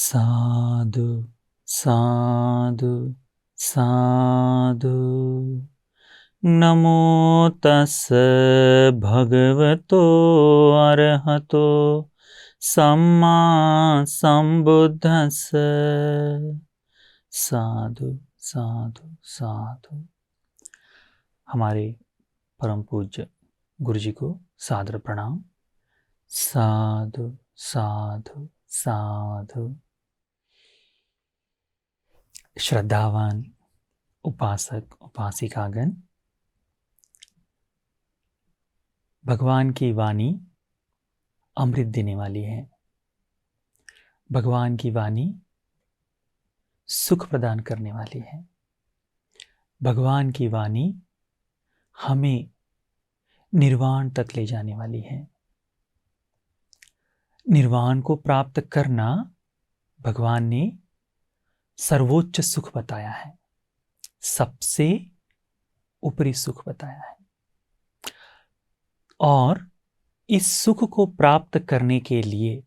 साधु साधु साधु। नमो तस् भगवतो अरहतो सम्मा संबुद्धस्स। साधु साधु साधु। हमारे परम पूज्य गुरु जी को सादर प्रणाम। साधु साधु साधु। श्रद्धावान उपासक उपासिकागण, भगवान की वाणी अमृत देने वाली है। भगवान की वाणी सुख प्रदान करने वाली है। भगवान की वाणी हमें निर्वाण तक ले जाने वाली है। निर्वाण को प्राप्त करना भगवान ने सर्वोच्च सुख बताया है, सबसे ऊपरी सुख बताया है। और इस सुख को प्राप्त करने के लिए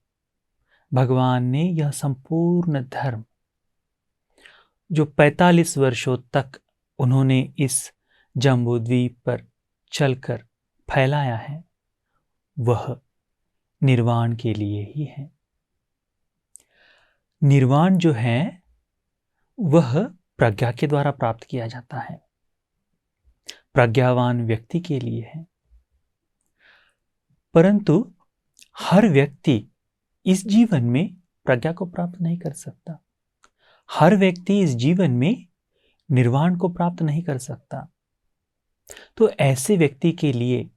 भगवान ने यह संपूर्ण धर्म, जो 45 वर्षों तक उन्होंने इस जम्बूद्वीप पर चलकर फैलाया है, वह निर्वाण के लिए ही है। निर्वाण जो है वह प्रज्ञा के द्वारा प्राप्त किया जाता है, प्रज्ञावान व्यक्ति के लिए है। परंतु हर व्यक्ति इस जीवन में प्रज्ञा को प्राप्त नहीं कर सकता। हर व्यक्ति इस जीवन में निर्वाण को प्राप्त नहीं कर सकता। तो ऐसे व्यक्ति के लिए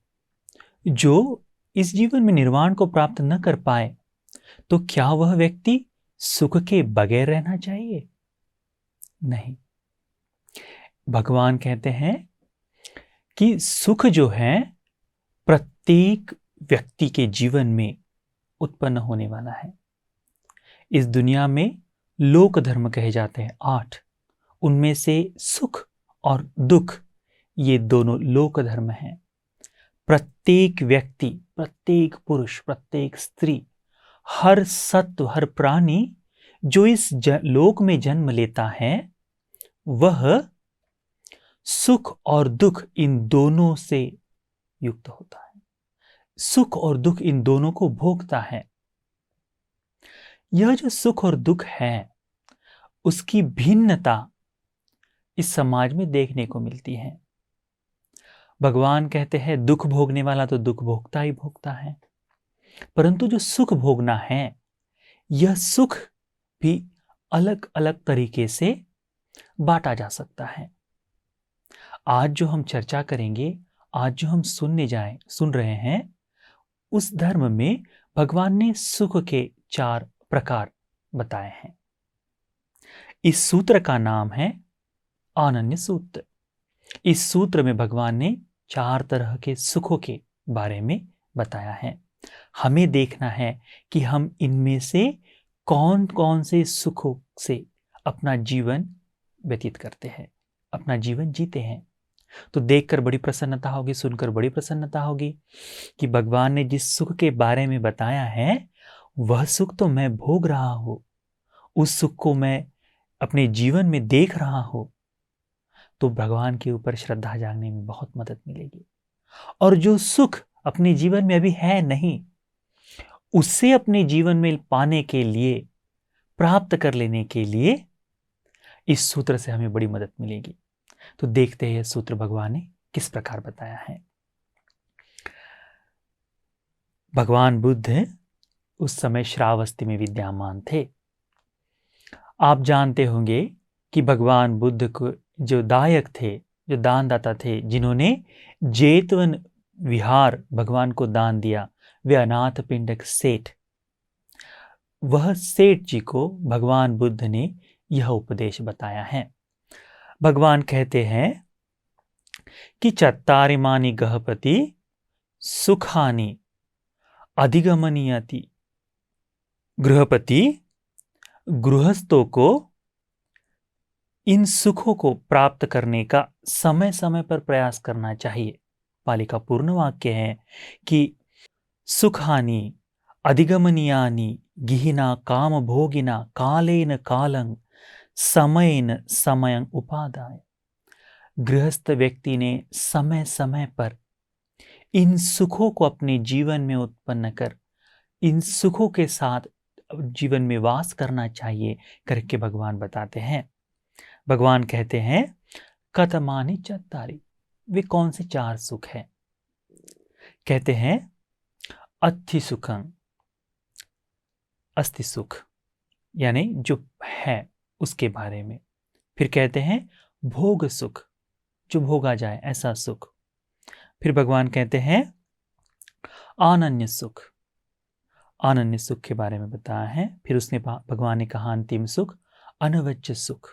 जो इस जीवन में निर्वाण को प्राप्त न कर पाए, तो क्या वह व्यक्ति सुख के बगैर रहना चाहिए? नहीं। भगवान कहते हैं कि सुख जो है प्रत्येक व्यक्ति के जीवन में उत्पन्न होने वाला है। इस दुनिया में लोक धर्म कहे जाते हैं 8, उनमें से सुख और दुख, ये दोनों लोक धर्म हैं। प्रत्येक व्यक्ति, प्रत्येक पुरुष, प्रत्येक स्त्री, हर सत्व, हर प्राणी जो इस लोक में जन्म लेता है, वह सुख और दुख इन दोनों से युक्त होता है। सुख और दुख इन दोनों को भोगता है। यह जो सुख और दुख है, उसकी भिन्नता इस समाज में देखने को मिलती है। भगवान कहते हैं दुख भोगने वाला तो दुख भोगता ही भोगता है, परंतु जो सुख भोगना है, यह सुख भी अलग अलग तरीके से बांटा जा सकता है। आज जो हम चर्चा करेंगे, आज जो हम सुन रहे हैं, उस धर्म में भगवान ने सुख के 4 प्रकार बताए हैं। इस सूत्र का नाम है अनन्य सूत्र। इस सूत्र में भगवान ने 4 तरह के सुखों के बारे में बताया है। हमें देखना है कि हम इनमें से कौन कौन से सुखों से अपना जीवन व्यतीत करते हैं, अपना जीवन जीते हैं। तो देखकर बड़ी प्रसन्नता होगी, सुनकर बड़ी प्रसन्नता होगी कि भगवान ने जिस सुख के बारे में बताया है, वह सुख तो मैं भोग रहा हूं, उस सुख को मैं अपने जीवन में देख रहा हूं। तो भगवान के ऊपर श्रद्धा जागने में बहुत मदद मिलेगी। और जो सुख अपने जीवन में अभी है नहीं, उससे अपने जीवन में पाने के लिए, प्राप्त कर लेने के लिए इस सूत्र से हमें बड़ी मदद मिलेगी। तो देखते हैं सूत्र भगवान ने किस प्रकार बताया है। भगवान बुद्ध उस समय श्रावस्ती में विद्यमान थे। आप जानते होंगे कि भगवान बुद्ध को जो दायक थे, जो दानदाता थे, जिन्होंने जेतवन विहार भगवान को दान दिया, वे अनाथ पिंडक सेठ, वह सेठ जी को भगवान बुद्ध ने यह उपदेश बताया है। भगवान कहते हैं कि चत्तारिमानि गहपति सुखानि अधिगमनीयति। गृहपति गृहस्थों को इन सुखों को प्राप्त करने का समय समय पर प्रयास करना चाहिए। पाली का पूर्ण वाक्य है कि सुखानि अधिगमनीयानि गिहिना काम भोगिना कालेन कालं समयेन समयं उपादाय। गृहस्थ व्यक्ति ने समय समय पर इन सुखों को अपने जीवन में उत्पन्न कर इन सुखों के साथ जीवन में वास करना चाहिए करके भगवान बताते हैं। भगवान कहते हैं कथमानि चत्तारि, वे कौन से 4 सुख हैं? कहते हैं अस्थि सुखं, अस्थि सुख यानी जो है उसके बारे में। फिर कहते हैं भोग सुख, जो भोगा जाए ऐसा सुख। फिर भगवान कहते हैं अनन्य सुख, अनन्य सुख के बारे में बताया है। फिर उसने भगवान ने कहा अंतिम सुख अनवज्य सुख।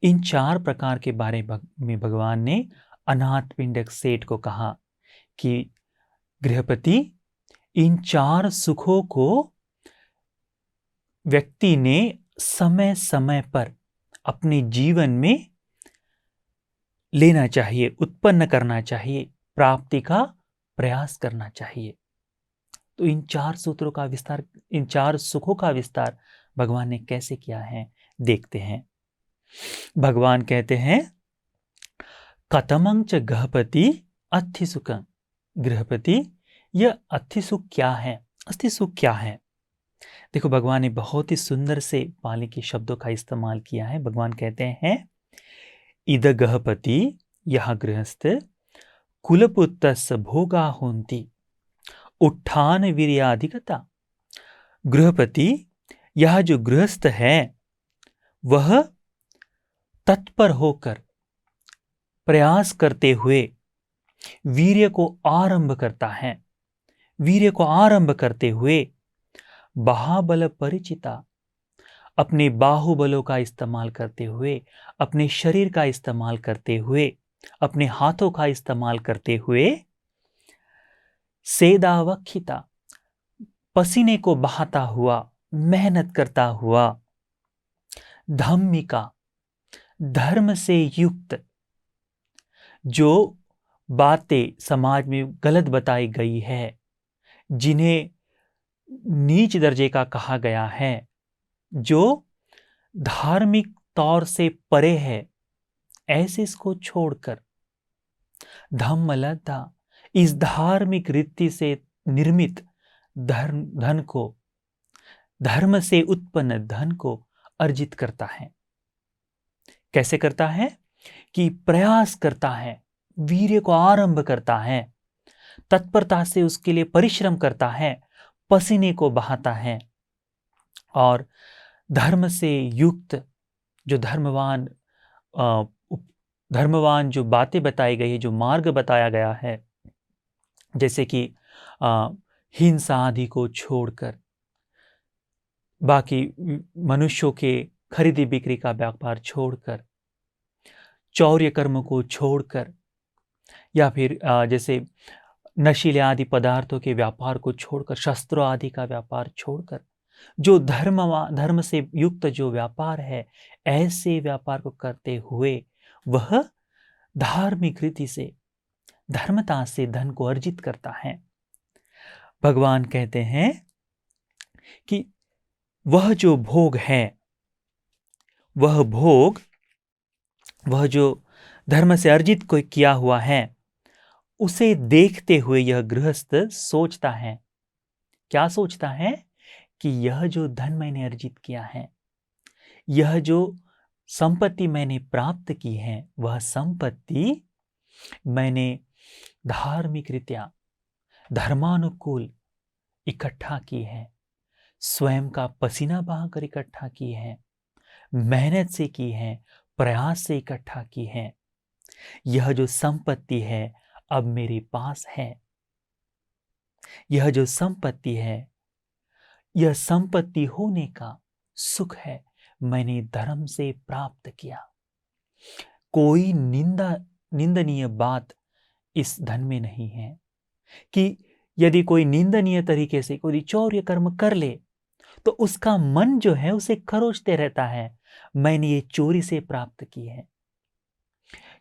इन 4 प्रकार के बारे में भगवान ने अनाथ पिंडक सेठ को कहा कि गृहपति, इन 4 सुखों को व्यक्ति ने समय समय पर अपने जीवन में लेना चाहिए, उत्पन्न करना चाहिए, प्राप्ति का प्रयास करना चाहिए। तो इन 4 सूत्रों का विस्तार, इन 4 सुखों का विस्तार भगवान ने कैसे किया है देखते हैं। भगवान कहते हैं कथमं च गृहपति अस्थि सुखं। गृहपति, यह अस्थि सुख क्या है, अस्थि सुख क्या है? देखो, भगवान ने बहुत ही सुंदर से पाली के शब्दों का इस्तेमाल किया है। भगवान कहते हैं इद गृहपति, यह गृहस्थ, कुलपुत्रस्य भोगा होन्ति उत्थान वीर्याधिकता। गृहपति, यह जो गृहस्थ है वह तत्पर होकर प्रयास करते हुए वीर्य को आरंभ करता है। वीर्य को आरंभ करते हुए बाहुबल परिचिता, अपने बाहुबलों का इस्तेमाल करते हुए, अपने शरीर का इस्तेमाल करते हुए, अपने हाथों का इस्तेमाल करते हुए सेदावक्षिता, पसीने को बहाता हुआ, मेहनत करता हुआ, धम्मिका, धर्म से युक्त, जो बातें समाज में गलत बताई गई है, जिन्हें नीच दर्जे का कहा गया है, जो धार्मिक तौर से परे है, ऐसे इसको छोड़कर धम्मलब्धा, इस धार्मिक रीति से निर्मित धन को, धर्म से उत्पन्न धन को अर्जित करता है। कैसे करता है? कि प्रयास करता है, वीर्य को आरंभ करता है, तत्परता से उसके लिए परिश्रम करता है, पसीने को बहाता है और धर्म से युक्त जो धर्मवान जो बातें बताई गई है, जो मार्ग बताया गया है, जैसे कि हिंसा आदि को छोड़कर, बाकी मनुष्यों के खरीदी बिक्री का व्यापार छोड़कर, चौर्य कर्म को छोड़कर, या फिर जैसे नशीले आदि पदार्थों के व्यापार को छोड़कर, शस्त्रों आदि का व्यापार छोड़कर, जो धर्म से युक्त जो व्यापार है, ऐसे व्यापार को करते हुए वह धार्मिक रीति से, धर्मता से धन को अर्जित करता है। भगवान कहते हैं कि वह जो भोग है, वह भोग, वह जो धर्म से अर्जित कोई किया हुआ है, उसे देखते हुए यह गृहस्थ सोचता है। क्या सोचता है? कि यह जो धन मैंने अर्जित किया है, यह जो संपत्ति मैंने प्राप्त की है, वह संपत्ति मैंने धार्मिक रीत्या, धर्मानुकूल इकट्ठा की है, स्वयं का पसीना बहाकर इकट्ठा की है, मेहनत से की है, प्रयास से इकट्ठा की है। यह जो संपत्ति है अब मेरे पास है। यह जो संपत्ति है, यह संपत्ति होने का सुख है, मैंने धर्म से प्राप्त किया। कोई निंदनीय बात इस धन में नहीं है कि यदि कोई निंदनीय तरीके से कोई चौर्य कर्म कर ले तो उसका मन जो है उसे खरोचते रहता है, मैंने ये चोरी से प्राप्त की है,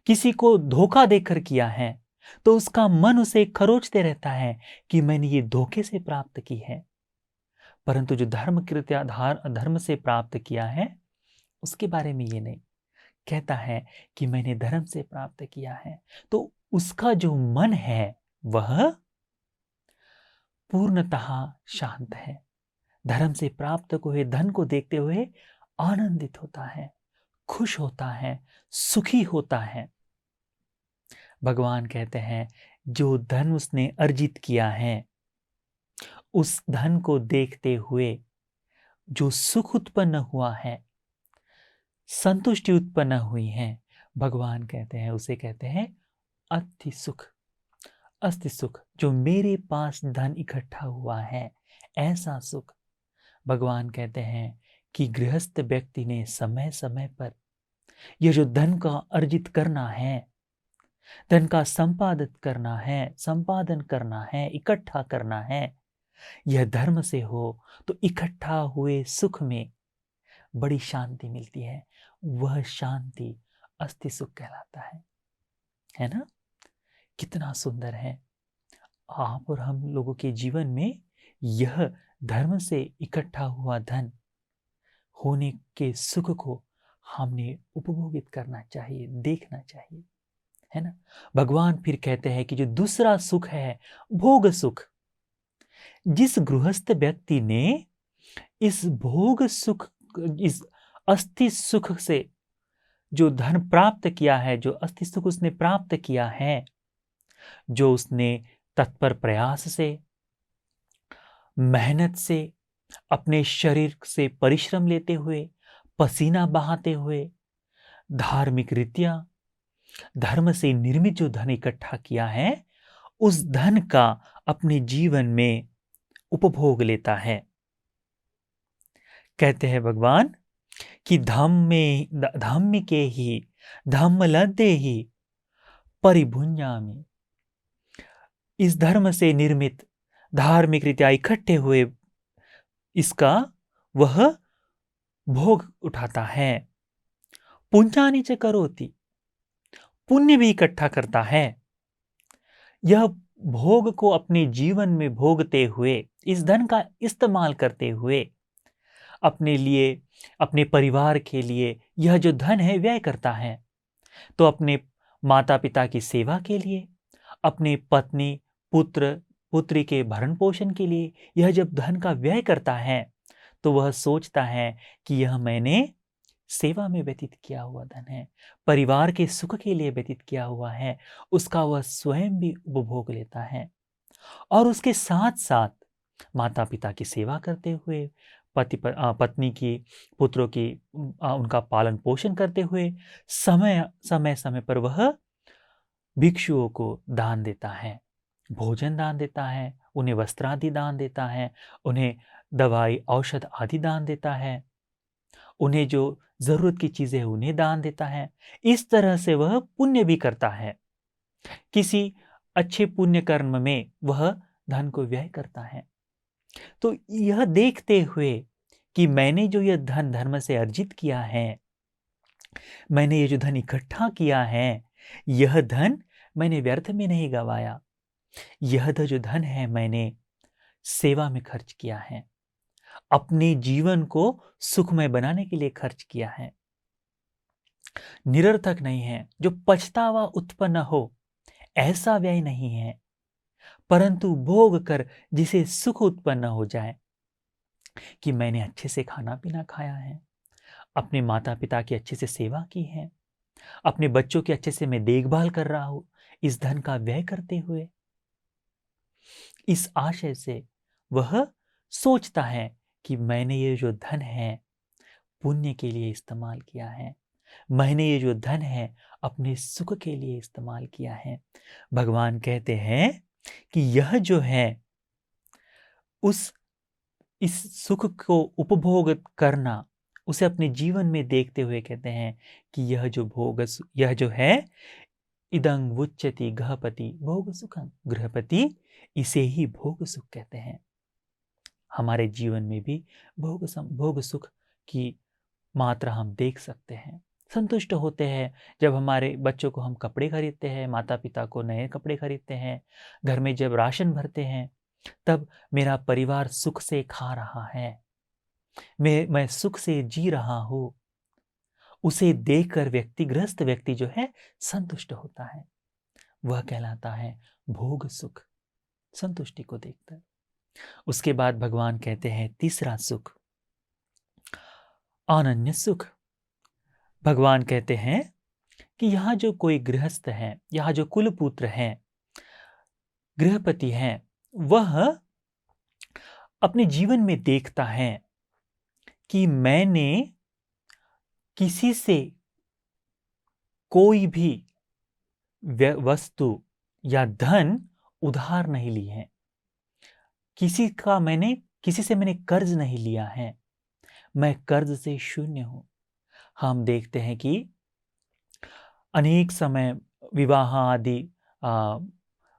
किसी को धोखा देकर किया है, तो उसका मन उसे खरोचते रहता है कि मैंने ये धोखे से प्राप्त की है। परंतु जो धर्म कृत्या धर्म से प्राप्त किया है उसके बारे में ये नहीं कहता है कि मैंने धर्म से प्राप्त किया है। तो उसका जो मन है वह पूर्णतः शांत है, धर्म से प्राप्त हुए धन को देखते हुए आनंदित होता है, खुश होता है, सुखी होता है। भगवान कहते हैं जो धन उसने अर्जित किया है उस धन को देखते हुए जो सुख उत्पन्न हुआ है, संतुष्टि उत्पन्न हुई है, भगवान कहते हैं उसे कहते हैं अति सुख। अस्थि सुख, जो मेरे पास धन इकट्ठा हुआ है ऐसा सुख। भगवान कहते हैं कि गृहस्थ व्यक्ति ने समय समय पर यह जो धन का अर्जित करना है, धन का संपादन करना है, इकट्ठा करना है, यह धर्म से हो तो इकट्ठा हुए सुख में बड़ी शांति मिलती है। वह शांति अस्थि सुख कहलाता है ना। कितना सुंदर है। आप और हम लोगों के जीवन में यह धर्म से इकट्ठा हुआ धन होने के सुख को हमने उपभोगित करना चाहिए, देखना चाहिए, है ना। भगवान फिर कहते हैं कि जो दूसरा सुख है भोग सुख, जिस गृहस्थ व्यक्ति ने इस भोग सुख, इस अस्थि सुख से जो धन प्राप्त किया है, जो अस्थि सुख उसने प्राप्त किया है, जो उसने तत्पर प्रयास से, मेहनत से, अपने शरीर से परिश्रम लेते हुए, पसीना बहाते हुए, धार्मिक रीतियां, धर्म से निर्मित जो धन इकट्ठा किया है उस धन का अपने जीवन में उपभोग लेता है। कहते हैं भगवान कि धम्म के ही धम्म लद्दे ही परिभुंजामि। इस धर्म से निर्मित धार्मिक रीत्या इकट्ठे हुए इसका वह भोग उठाता है। पुंजानि च करोति, पुण्य भी इकट्ठा करता है। यह भोग को अपने जीवन में भोगते हुए, इस धन का इस्तेमाल करते हुए अपने लिए, अपने परिवार के लिए यह जो धन है व्यय करता है। तो अपने माता पिता की सेवा के लिए, अपने पत्नी पुत्री के भरण पोषण के लिए यह जब धन का व्यय करता है तो वह सोचता है कि यह मैंने सेवा में व्यतीत किया हुआ धन है, परिवार के सुख के लिए व्यतीत किया हुआ है, उसका वह स्वयं भी उपभोग लेता है। और उसके साथ साथ माता पिता की सेवा करते हुए, पत्नी की, पुत्रों की उनका पालन पोषण करते हुए समय पर वह भिक्षुओं को दान देता है, भोजन दान देता है, उन्हें वस्त्र आदि दान देता है, उन्हें दवाई औषध आदि दान देता है, उन्हें जो जरूरत की चीजें उन्हें दान देता है। इस तरह से वह पुण्य भी करता है। किसी अच्छे पुण्य कर्म में वह धन को व्यय करता है। तो यह देखते हुए कि मैंने जो यह धन धर्म से अर्जित किया है, मैंने ये जो धन इकट्ठा किया है, यह धन मैंने व्यर्थ में नहीं गवाया। यह जो धन है मैंने सेवा में खर्च किया है, अपने जीवन को सुखमय बनाने के लिए खर्च किया है। निरर्थक नहीं है, जो पछतावा उत्पन्न हो ऐसा व्यय नहीं है, परंतु भोग कर जिसे सुख उत्पन्न हो जाए कि मैंने अच्छे से खाना पीना खाया है, अपने माता पिता की अच्छे से सेवा की है, अपने बच्चों की अच्छे से मैं देखभाल कर रहा हूं, इस धन का व्यय करते हुए। इस आशय से वह सोचता है कि मैंने ये जो धन है पुण्य के लिए इस्तेमाल किया है, मैंने ये जो धन है अपने सुख के लिए इस्तेमाल किया है। भगवान कहते हैं कि यह जो है इस सुख को उपभोग करना, उसे अपने जीवन में देखते हुए कहते हैं कि यह जो है इदं वुच्यति गृहपति भोग सुखम, गृहपति इसे ही भोग सुख कहते हैं। हमारे जीवन में भी भोग सुख की मात्रा हम देख सकते हैं। संतुष्ट होते हैं जब हमारे बच्चों को हम कपड़े खरीदते हैं, माता पिता को नए कपड़े खरीदते हैं, घर में जब राशन भरते हैं, तब मेरा परिवार सुख से खा रहा है, मैं सुख से जी रहा हूँ। उसे देखकर गृहस्थ व्यक्ति जो है संतुष्ट होता है। वह कहलाता है भोग सुख, संतुष्टि को देखकर। उसके बाद भगवान कहते हैं तीसरा सुख, अनन्य सुख। भगवान कहते हैं कि यहाँ जो कोई गृहस्थ है, यहाँ जो कुलपुत्र हैं, गृहपति हैं, वह अपने जीवन में देखता है कि मैंने किसी से कोई भी वस्तु या धन उधार नहीं ली है, किसी से मैंने कर्ज नहीं लिया है, मैं कर्ज से शून्य हूं। हम देखते हैं कि अनेक समय विवाह आदि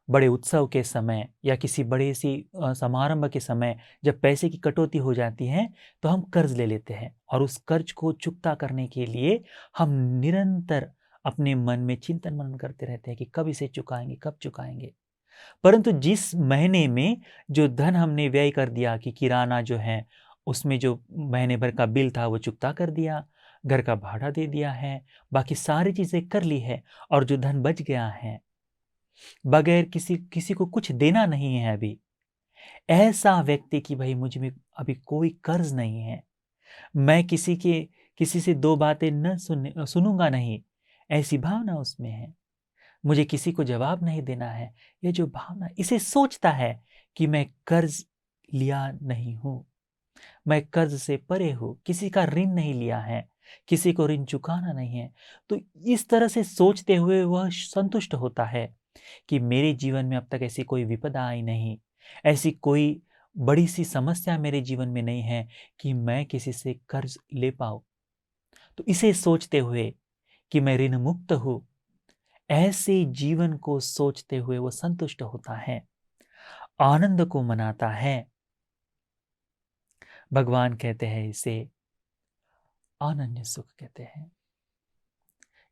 बड़े उत्सव के समय या किसी बड़े सी समारंभ के समय जब पैसे की कटौती हो जाती है तो हम कर्ज ले लेते हैं, और उस कर्ज को चुकता करने के लिए हम निरंतर अपने मन में चिंतन मनन करते रहते हैं कि कब इसे चुकाएंगे, कब चुकाएंगे। परंतु जिस महीने में जो धन हमने व्यय कर दिया कि किराना जो है उसमें जो महीने भर का बिल था वो चुकता कर दिया, घर का भाड़ा दे दिया है, बाकी सारी चीजें कर ली है, और जो धन बच गया है बगैर किसी को कुछ देना नहीं है अभी, ऐसा व्यक्ति कि भाई मुझ में अभी कोई कर्ज नहीं है, मैं किसी से दो बातें न सुनूंगा नहीं, ऐसी भावना उसमें है, मुझे किसी को जवाब नहीं देना है, ये जो भावना, इसे सोचता है कि मैं कर्ज लिया नहीं हूं, मैं कर्ज से परे हूं, किसी का ऋण नहीं लिया है, किसी को ऋण चुकाना नहीं है। तो इस तरह से सोचते हुए वह संतुष्ट होता है कि मेरे जीवन में अब तक ऐसी कोई विपदा आई नहीं, ऐसी कोई बड़ी सी समस्या मेरे जीवन में नहीं है कि मैं किसी से कर्ज ले पाऊं। तो इसे सोचते हुए कि मैं ऋण मुक्त हूं, ऐसे जीवन को सोचते हुए वो संतुष्ट होता है, आनंद को मनाता है। भगवान कहते हैं इसे अनन्य सुख कहते हैं।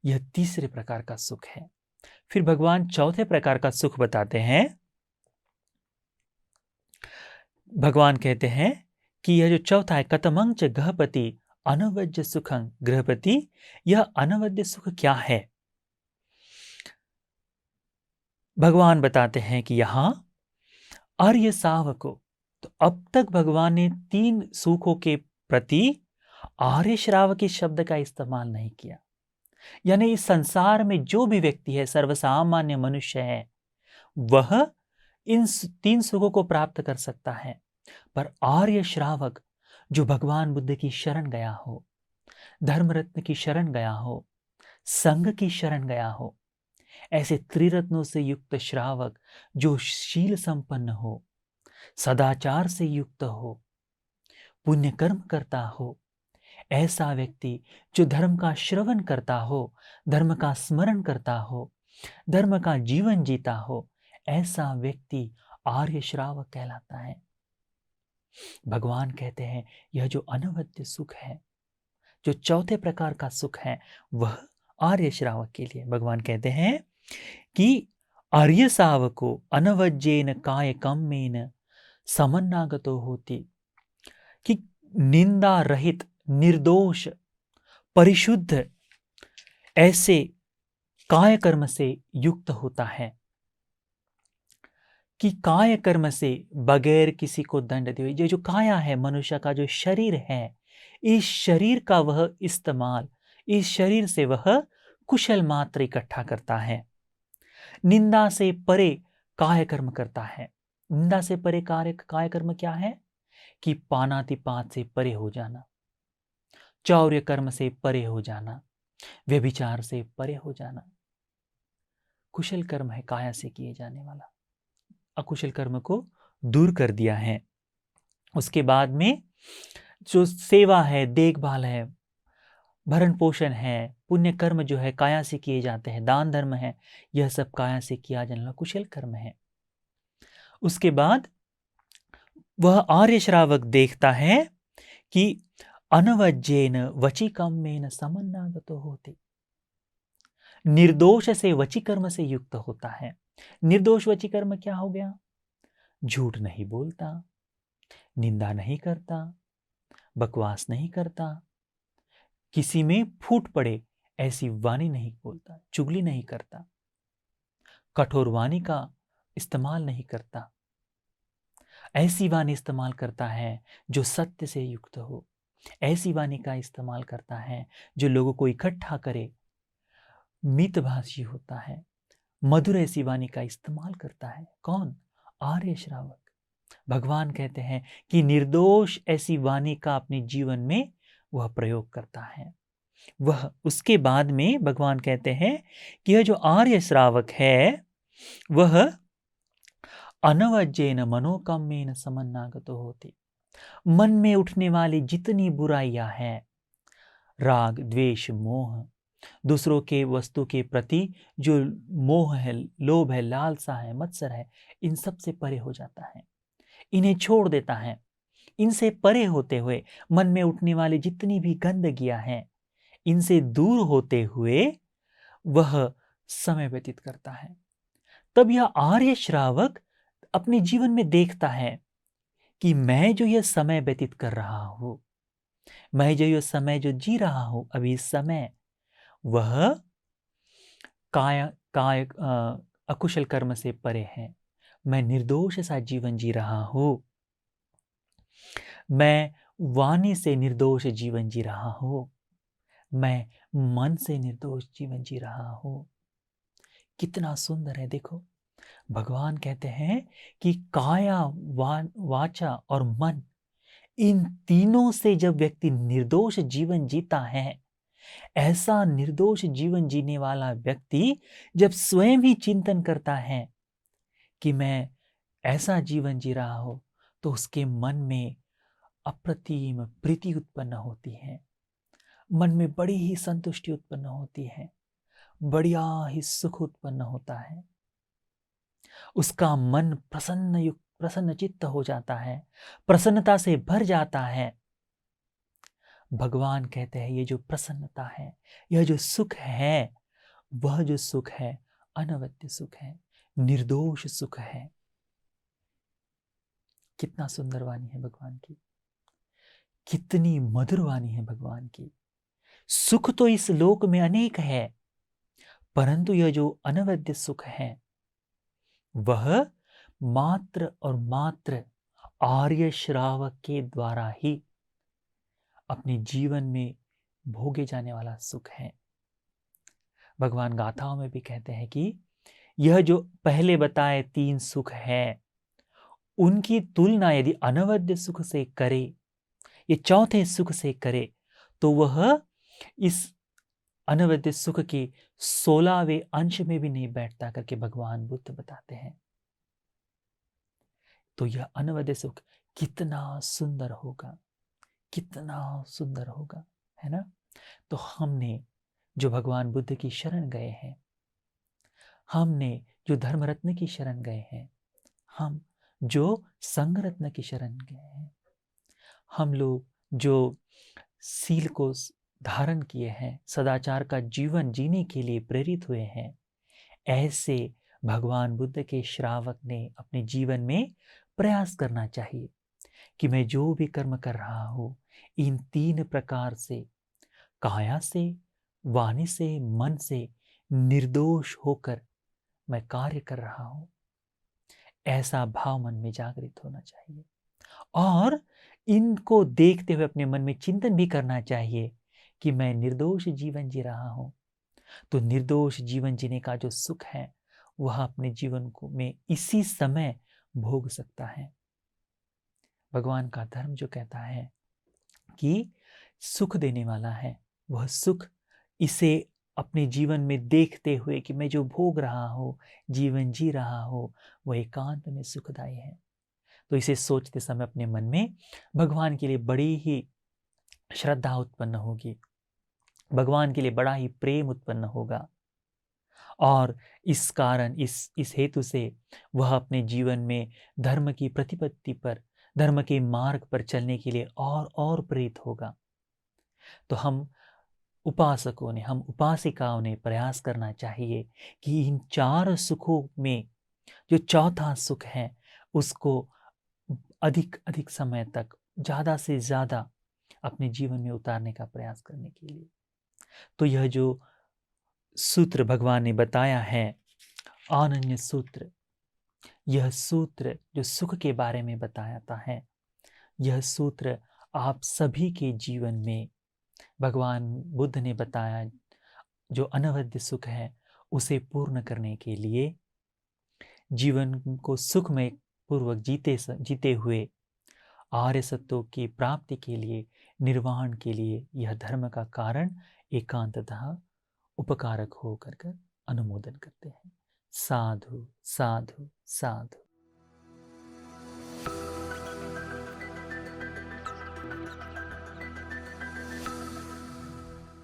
यह तीसरे प्रकार का सुख है। फिर भगवान चौथे प्रकार का सुख बताते हैं। भगवान कहते हैं कि यह जो चौथा है, कतमं च गृहपति अनवद्य सुखं। गृहपति, यह अनवद्य सुख क्या है? भगवान बताते हैं कि यहां आर्य सावको, तो अब तक भगवान ने 3 सुखों के प्रति आर्य श्रावकी शब्द का इस्तेमाल नहीं किया। यानी इस संसार में जो भी व्यक्ति है, सर्वसामान्य मनुष्य है, वह इन 3 सुखों को प्राप्त कर सकता है। पर आर्य श्रावक जो भगवान बुद्ध की शरण गया हो, धर्मरत्न की शरण गया हो, संघ की शरण गया हो, ऐसे त्रिरत्नों से युक्त श्रावक जो शील संपन्न हो, सदाचार से युक्त हो, पुण्य कर्म करता हो, ऐसा व्यक्ति जो धर्म का श्रवण करता हो, धर्म का स्मरण करता हो, धर्म का जीवन जीता हो, ऐसा व्यक्ति आर्य श्रावक कहलाता है। भगवान कहते हैं यह जो अनवद्य सुख है, जो चौथे प्रकार का सुख है, वह आर्य श्रावक के लिए भगवान कहते हैं कि आर्य सावको अनवज्येन काय कम्मेन समन्नागतो होती, कि निंदा रहित, निर्दोष, परिशुद्ध ऐसे काय कर्म से युक्त होता है, कि काय कर्म से बगैर किसी को दंड दिए, ये जो काया है, मनुष्य का जो शरीर है, इस शरीर का वह इस्तेमाल, इस शरीर से वह कुशल मात्र इकट्ठा करता है, निंदा से परे काय कर्म करता है। निंदा से परे काय कर्म क्या है? कि पानातिपात से परे हो जाना, चौर्य कर्म से परे हो जाना, व्यभिचार से परे हो जाना, कुशल कर्म है काया से किए जाने वाला, अकुशल कर्म को दूर कर दिया है। उसके बाद में जो सेवा है, देखभाल है, भरण पोषण है, पुण्य कर्म जो है काया से किए जाते हैं, दान धर्म है, यह सब काया से किया जाने वाला कुशल कर्म है। उसके बाद वह आर्य श्रावक देखता है कि अनवज्येन वचिकम्मेन समन्नागतो होति। निर्दोष से वचिकर्म से युक्त होता है। निर्दोष वचिकर्म क्या हो गया? झूठ नहीं बोलता, निंदा नहीं करता, बकवास नहीं करता, किसी में फूट पड़े ऐसी वाणी नहीं बोलता, चुगली नहीं करता, कठोर वाणी का इस्तेमाल नहीं करता, ऐसी वाणी इस्तेमाल करता है जो सत्य से युक्त हो, ऐसी वाणी का इस्तेमाल करता है जो लोगों को इकट्ठा करे, मितभाषी होता है, मधुर ऐसी वाणी का इस्तेमाल करता है। कौन? आर्य श्रावक। भगवान कहते हैं कि निर्दोष ऐसी वाणी का अपने जीवन में वह प्रयोग करता है। वह उसके बाद में भगवान कहते हैं कि यह जो आर्य श्रावक है वह अनवज्येन मनोकाम्येन समन्नागतो होति। मन में उठने वाली जितनी बुराइयां हैं, राग, द्वेष, मोह, दूसरों के वस्तु के प्रति जो मोह है, लोभ है, लालसा है, मत्सर है, इन सब से परे हो जाता है, इन्हें छोड़ देता है। इनसे परे होते हुए मन में उठने वाली जितनी भी गंदगियां हैं, इनसे दूर होते हुए वह समय व्यतीत करता है। तब यह आर्य श्रावक अपने जीवन में देखता है कि मैं जो यह समय व्यतीत कर रहा हूं, मैं जो यह समय जो जी रहा हूं अभी इस समय, वह अकुशल कर्म से परे है। मैं निर्दोष सा जीवन जी रहा हूं, मैं वाणी से निर्दोष जीवन जी रहा हूं, मैं मन से निर्दोष जीवन जी रहा हूं। कितना सुंदर है देखो। भगवान कहते हैं कि काया, वाचा और मन, इन तीनों से जब व्यक्ति निर्दोष जीवन जीता है, ऐसा निर्दोष जीवन जीने वाला व्यक्ति जब स्वयं ही चिंतन करता है कि मैं ऐसा जीवन जी रहा हूं, तो उसके मन में अप्रतिम प्रीति उत्पन्न होती है, मन में बड़ी ही संतुष्टि उत्पन्न होती है, बढ़िया ही सुख उत्पन्न होता है, उसका मन प्रसन्न चित्त हो जाता है, प्रसन्नता से भर जाता है। भगवान कहते हैं ये जो प्रसन्नता है, यह जो सुख है, वह जो सुख है अनवद्य सुख है, निर्दोष सुख है। कितना सुंदर वाणी है भगवान की, कितनी मधुर वाणी है भगवान की। सुख तो इस लोक में अनेक है, परंतु यह जो अनवद्य सुख है वह मात्र और मात्र आर्य श्रावक के द्वारा ही अपने जीवन में भोगे जाने वाला सुख है। भगवान गाथाओं में भी कहते हैं कि यह जो पहले बताए 3 सुख है, उनकी तुलना यदि अनवद्य सुख से करे, ये चौथे सुख से करे, तो वह इस अनवद्य सुख के 16वें अंश में भी नहीं बैठता करके भगवान बुद्ध बताते हैं। तो यह अनवद्य सुख कितना सुंदर होगा, कितना सुंदर होगा, है ना? तो हमने जो भगवान बुद्ध की शरण गए हैं, हमने जो धर्म रत्न की शरण गए हैं, हम जो संघ रत्न की शरण गए हैं, हम लोग जो सील को धारण किए हैं, सदाचार का जीवन जीने के लिए प्रेरित हुए हैं, ऐसे भगवान बुद्ध के श्रावक ने अपने जीवन में प्रयास करना चाहिए कि मैं जो भी कर्म कर रहा हूं, इन 3 प्रकार से, काया से, वाणी से, मन से निर्दोष होकर मैं कार्य कर रहा हूं। ऐसा भाव मन में जागृत होना चाहिए और इनको देखते हुए अपने मन में चिंतन भी करना चाहिए कि मैं निर्दोष जीवन जी रहा हूं। तो निर्दोष जीवन जीने का जो सुख है वह अपने जीवन को में इसी समय भोग सकता है। भगवान का धर्म जो कहता है कि सुख देने वाला है, वह सुख इसे अपने जीवन में देखते हुए कि मैं जो भोग रहा हूं, जीवन जी रहा हूं, वह एकांत में सुखदायी है। तो इसे सोचते समय अपने मन में भगवान के लिए बड़ी ही श्रद्धा उत्पन्न होगी, भगवान के लिए बड़ा ही प्रेम उत्पन्न होगा और इस कारण इस हेतु से वह अपने जीवन में धर्म की प्रतिपत्ति पर, धर्म के मार्ग पर चलने के लिए और प्रेरित होगा। तो हम उपासकों ने, हम उपासिकाओं ने प्रयास करना चाहिए कि इन 4 सुखों में जो चौथा सुख है उसको अधिक अधिक समय तक, ज़्यादा से ज़्यादा अपने जीवन में उतारने का प्रयास करने के लिए। तो यह जो सूत्र भगवान ने बताया है, अनन्य सूत्र, यह सूत्र जो सुख के बारे में बताता है, यह सूत्र आप सभी के जीवन में भगवान बुद्ध ने बताया जो अनवद्य सुख है उसे पूर्ण करने के लिए, जीवन को सुखमय पूर्वक जीते हुए आर्य सत्यों की प्राप्ति के लिए, निर्वाण के लिए यह धर्म का कारण एकांततः उपकारक होकर कर अनुमोदन करते हैं। साधु साधु साधु।